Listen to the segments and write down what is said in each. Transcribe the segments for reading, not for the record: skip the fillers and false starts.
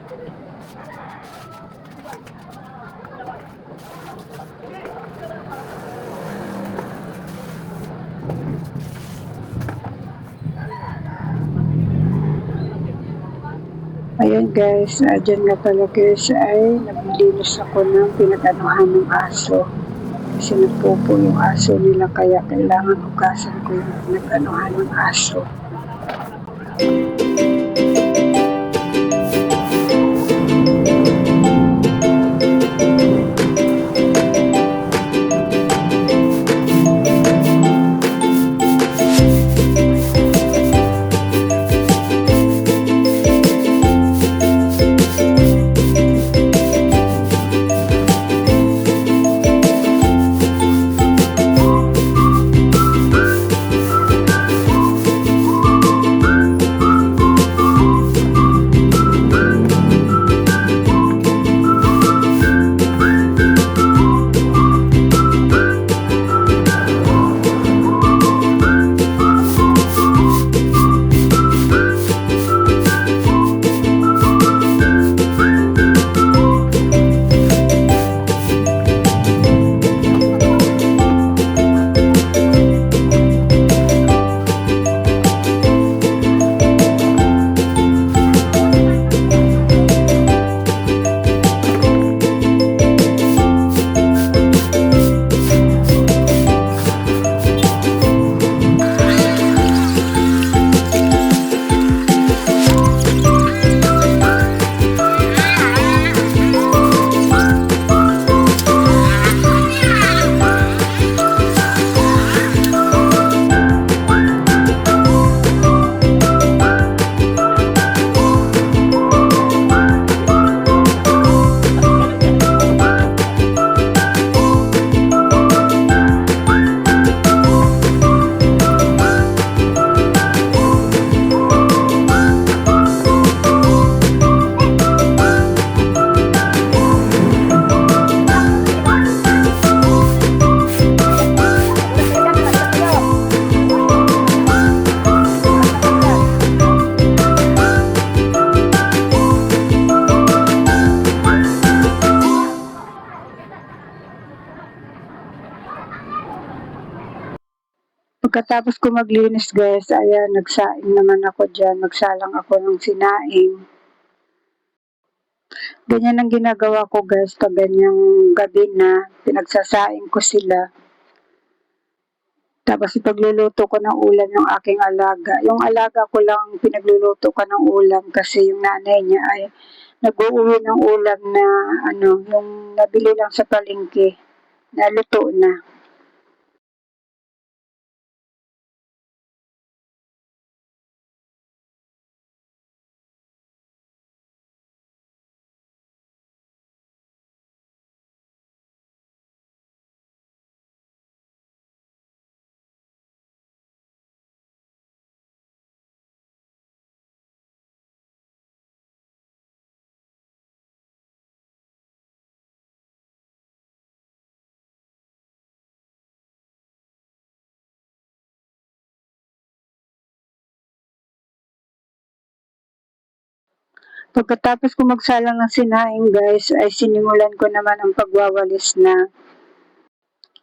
Ayan guys, dyan nga pala guys ay naglilinis ako ng pinag-anuhan ng aso. Kasi nagpupo yung aso nila kaya kailangan hugasan ko yung pinag-anuhan ng aso. Pagkatapos ko maglinis guys, ayan, nagsaing naman ako dyan. Nagsalang ako ng sinaing. Ganyan ang ginagawa ko guys pag ganyang gabi na pinagsasaing ko sila. Tapos ipagluluto ko ng ulam yung aking alaga. Yung alaga ko lang pinagluluto ko ng ulam kasi yung nanay niya ay nag-uuwi ng ulam na yung nabili lang sa palengke na luto na. Pagkatapos ko magsalang ng sinaing guys, ay sinimulan ko naman ang pagwawalis na.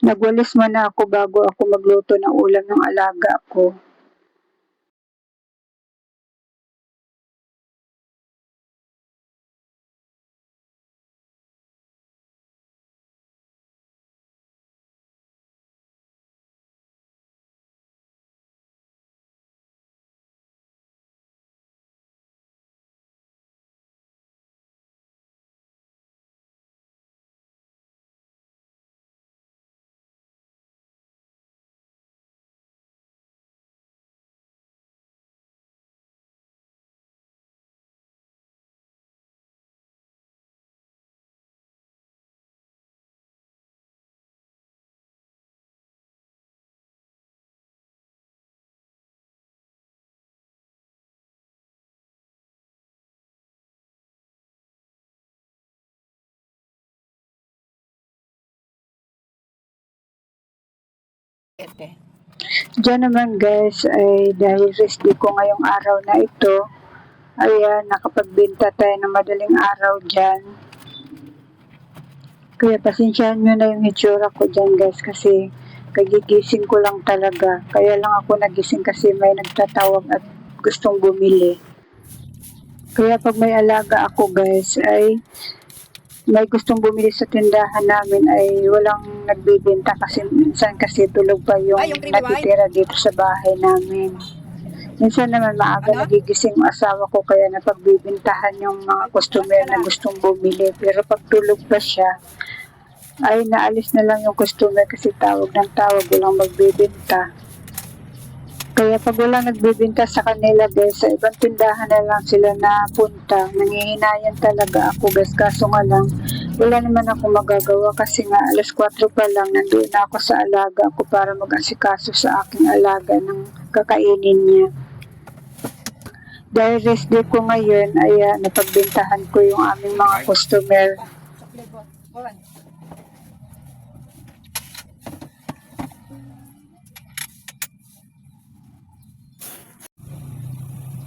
Nagwalis muna ako bago ako magluto ng ulam ng alaga ko. Diyan naman guys ay dahil rest day ko ngayong araw na ito, Ayan, nakapagbenta tayo ng madaling araw dyan. Kaya pasensyahan nyo na yung itsura ko dyan guys kasi kagigising ko lang talaga. Kaya lang ako nagising kasi may nagtatawag at gustong bumili. Kaya pag may alaga ako guys ay may gustong bumili sa tindahan namin ay walang nagbibenta kasi minsan kasi tulog pa yung natitira dito sa bahay namin. Minsan naman maaga nagigising ang asawa ko kaya napagbibintahan yung mga customer na gustong bumili. Pero pag tulog pa siya, ay naalis na lang yung customer kasi tawag ng tawag, walang magbibenta. Kaya pag walang nagbibenta sa kanila guys, sa ibang tindahan na lang sila napunta. Nangihinayan talaga ako guys, kaso nga lang, wala naman ako magagawa kasi nga alas 4 pa lang, nandoon na ako sa alaga ko para mag-asikaso sa aking alaga ng kakainin niya. Dahil rest day ko ngayon, ay napagbentahan ko yung aming mga customer.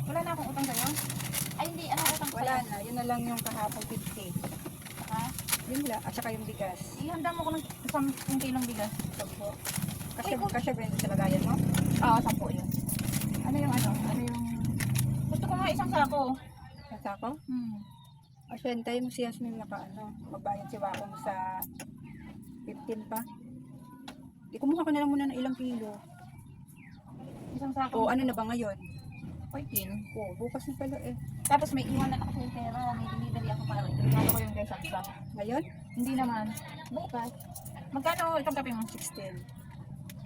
Wala na akong utang sa'yo? Ay, hindi. Ano utang Wala na. Yun na lang yung kahapon 50. Ha? Yun lang. At saka yung bigas. Ihanda mo ko ng 10 kilong bigas. Sampo. Kasi, Ay, kasi ba yun sa lagayan mo? Oo, 10 yun. Ano yung ano? Ano yung Gusto ko nga isang sako. sasako? Hmm. Asyente mo si Yasmin naka ano. Magbayad si Wakong sa 15 pa. Di kumuha ko na lang muna ng ilang kilo. Isang sako. O ano na ba ngayon? 14. O bukas na pala eh. Tapos may iwanan ako sa pera. May dinidali ako para regalo ko yung kay Saksa. Ngayon? Hindi naman. Bukas. Magkano itong kape mo? 16.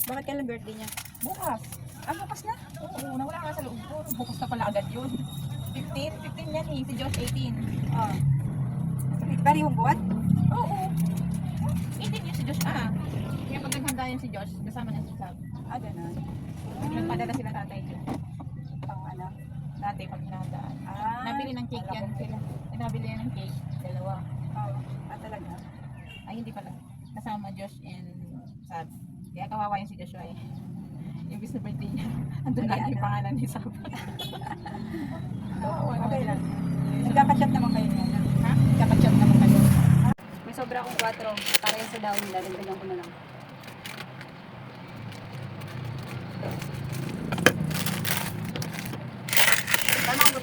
Bakit kailan birthday niya? Bukas. Ah, bukas na? Oo, nawala nga sa loob ko. Bukas na pala agad yun. 15 yan eh. Si Josh 18. Ah. Parihong buwan? Oo. 18 yun si Josh. Kaya pag naghanda yan si Josh, kasama niya si Sab. Ah, ganun. Nagpadala sila tatay ko. Pang ano? Dati pag hinahandaan. Ah. Nabili ng cake yan sila. Nabili yan ng cake. Dalawa. Oh, talaga? Ay hindi pala. Kasama Josh and Sab. Kaya kawawa yan si Joshua eh. Ibig na birthday niya. Andun na yung pangalan ni Sab. Oo, Okay lang. Nagkakachat naman kayo niya. Ha? Nagkakachat naman kayo. May sobra akong 4 para yan sa daw nila. Dagdagan ko na lang. Tama ko ba?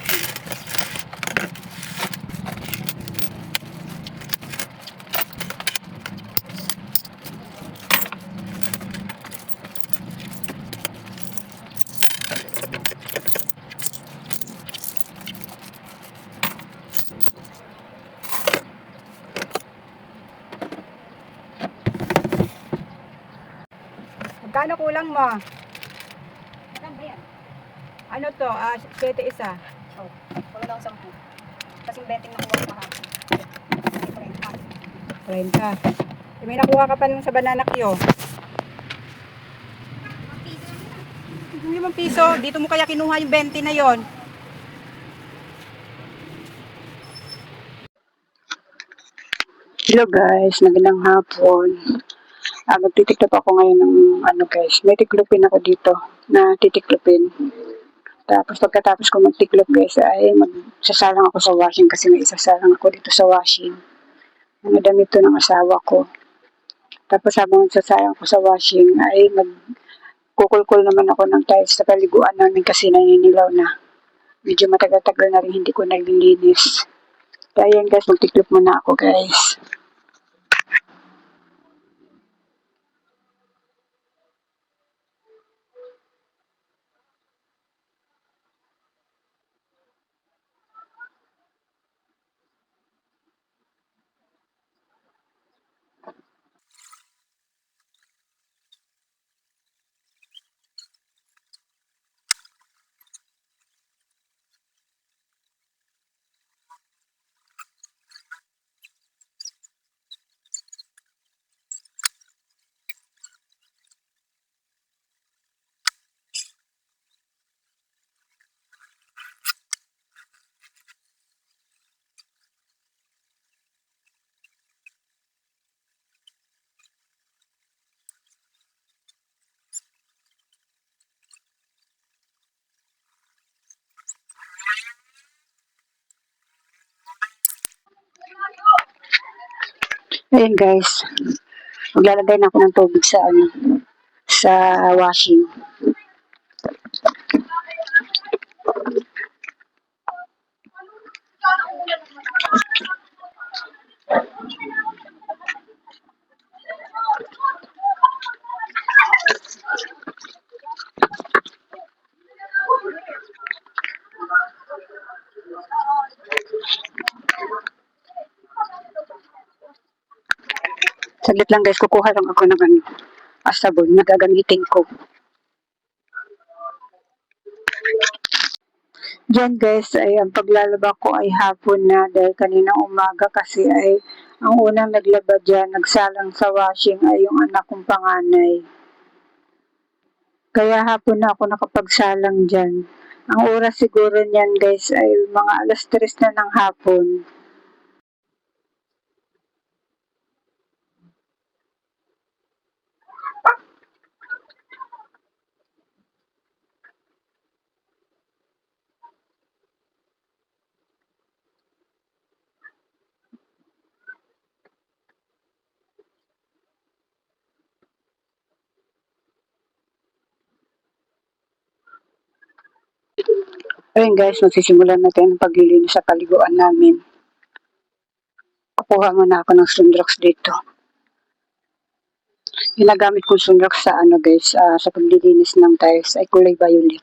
Magkano kulang mo? Magkano ba yan? Ano to? 7 isa. Oh, wala lang 10. Kasing 20 nakuha ko kahapon. 30. May nakuha ka pa nun sa banana kyo. 5 piso. Dito mo kaya kinuha yung 20 na yon. Hello guys, magandang hapon. Magtitiklop ako ngayon ng ano guys, may tiklopin ako dito na titiklopin. Tapos pagkatapos ko magtiklop guys ay magsasalang ako sa washing kasi may isasalang ako dito sa washing. Ang damit to ng asawa ko. Tapos habang nagsasalang ko sa washing ay magkukulkul naman ako ng tiles sa paliguan namin kasi naninilaw na. Medyo matagal-tagal na rin hindi ko naglilinis. Kaya yan guys, magtiklop muna ako guys. Ayun guys, maglalagay na ako ng tubig sa ano, sa washing. Saglit lang guys, kukuha lang ako ng ano, sabon na gagamitin ko. Diyan guys ay ang paglalaba ko ay hapon na dahil kaninang umaga kasi ay ang unang naglaba dyan, nagsalang sa washing ay yung anak kong panganay. Kaya hapon na ako nakapagsalang dyan. Ang oras siguro niyan guys ay mga 3:00 na ng hapon. Ayun guys, magsisimulan natin ang paglilinis sa paliguan namin. Kukuha muna ako ng Sunrox dito. Ginagamit kong Sunrox sa ano guys, sa paglilinis ng tiles ay kulay violet.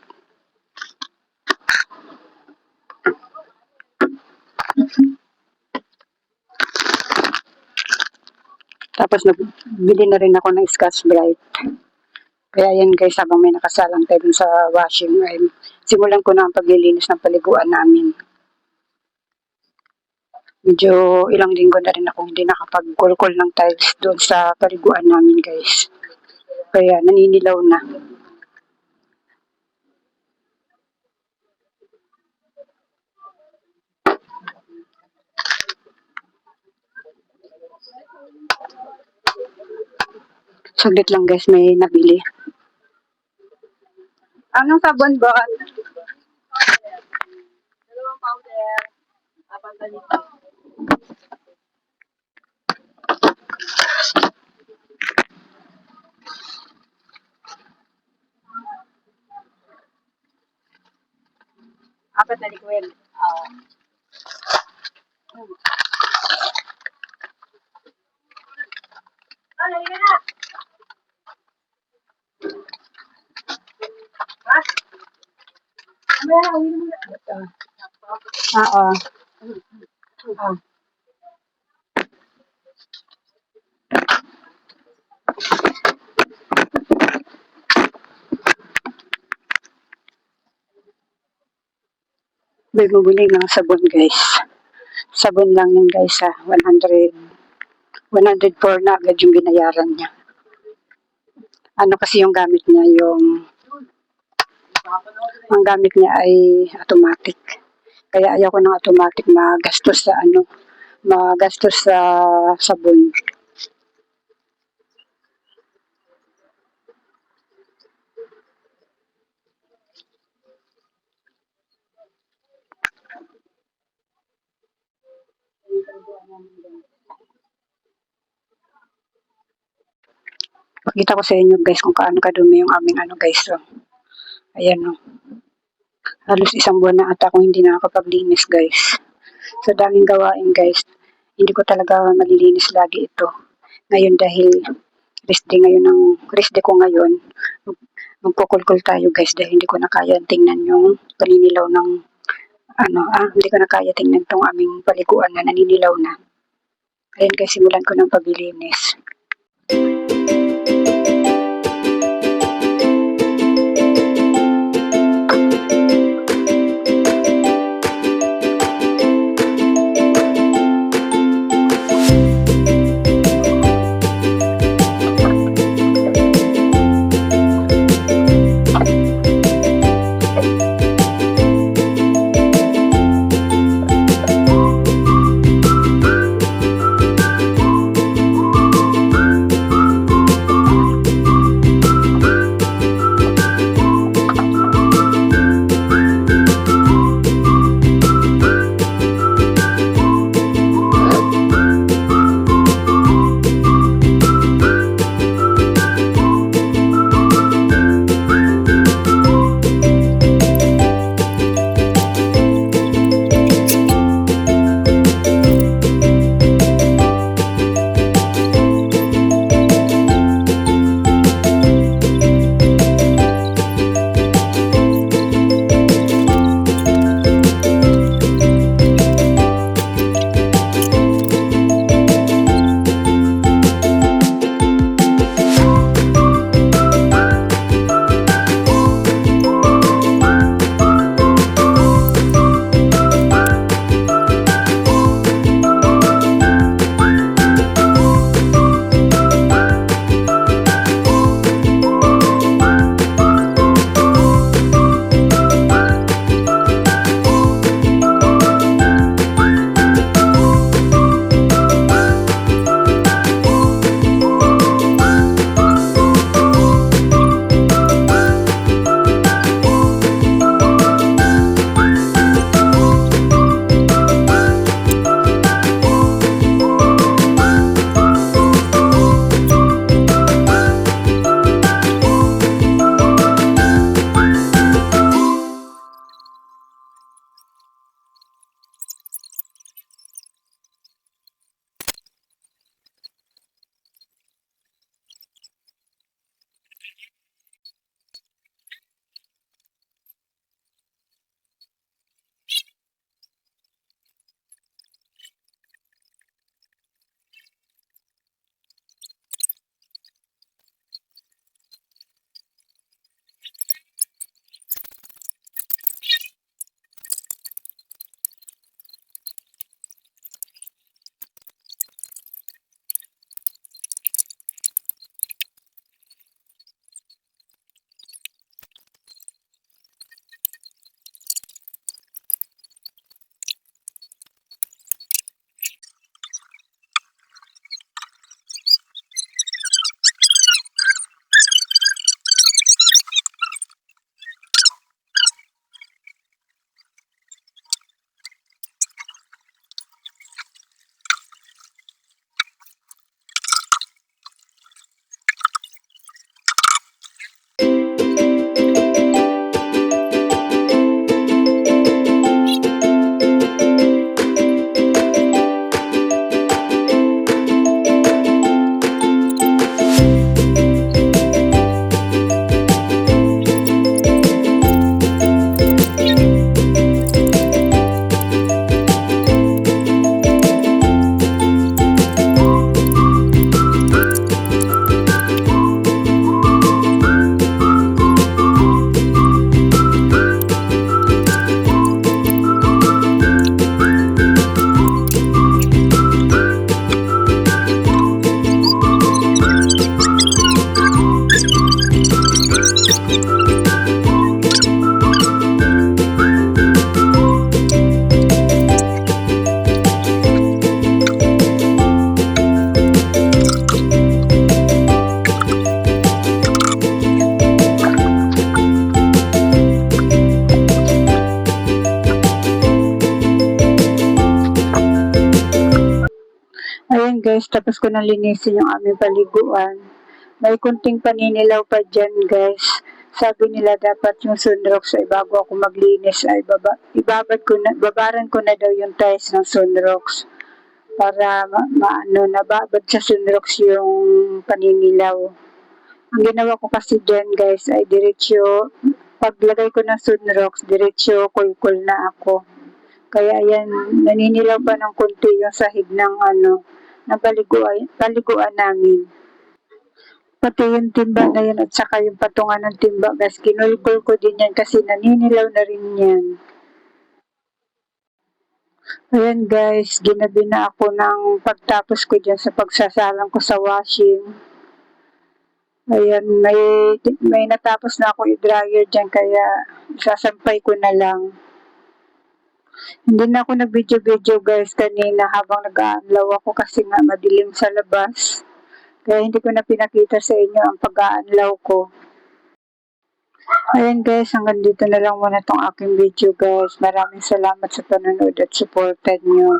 Tapos nagbili na rin ako ng Scotch Brite. Kaya yan guys, habang may nakasalang tayo dun sa washing, ay simulan ko na ang paglilinis ng paliguan namin. Medyo ilang linggo na rin ako hindi nakapag-kulkol ng tiles doon sa paliguan namin guys. Kaya naninilaw na. Saglit lang guys, may nabili. Anong sabon ba? Dalawang powder. Apat na dito. Apat na liquid. Ano yun na? Oo. Bumili ng sabon guys. Sabon lang yun guys 104 na agad yung binayaran niya. Ano kasi yung gamit niya, ang gamit niya ay automatic. Kaya ayaw ko ng automatic, magastos sa sabon. Pakita ko sa inyo guys kung kaano kadumi yung aming ano guys. So, ayan o. Halos isang buwan na ata akong hindi nakakapaglinis guys. Sa daming gawain guys, hindi ko talaga malilinis lagi ito. Ngayon dahil rest day ko ngayon, magkukulkul tayo guys dahil hindi ko na kaya tingnan yung paninilaw ng hindi ko na kaya tingnan tong aming paliguan na naninilaw na. Ayan guys, simulan ko ng paglilinis. Ayan guys, tapos ko na linisin yung aming paliguan. May kunting paninilaw pa dyan guys. Sabi nila dapat yung sunrox ay bago ako maglinis ay babaran ko na daw yung tiles ng sunrox para nababad sa sunrox yung paninilaw. Ang ginawa ko kasi dyan guys ay diretsyo, paglagay ko ng sunrox, diretsyo kulkul na ako. Kaya yan, naninilaw pa ng kunti yung sahig ng ng paliguan namin. Pati yung timba na yun at saka yung patungan ng timba guys, kinulkul ko din yan kasi naninilaw na rin yan. Ayan guys, ginabi na ako ng pagtapos ko dyan sa pagsasalang ko sa washing. Ayan, may natapos na ako i-dryer dyan kaya sasampay ko na lang. Hindi na ako nag-video guys kanina habang nag-aanlaw ako kasi nga madilim sa labas. Kaya hindi ko na pinakita sa inyo ang pag-aanlaw ko. Ayan guys, hanggang dito na lang muna tong aking video guys. Maraming salamat sa panonood at supported nyo.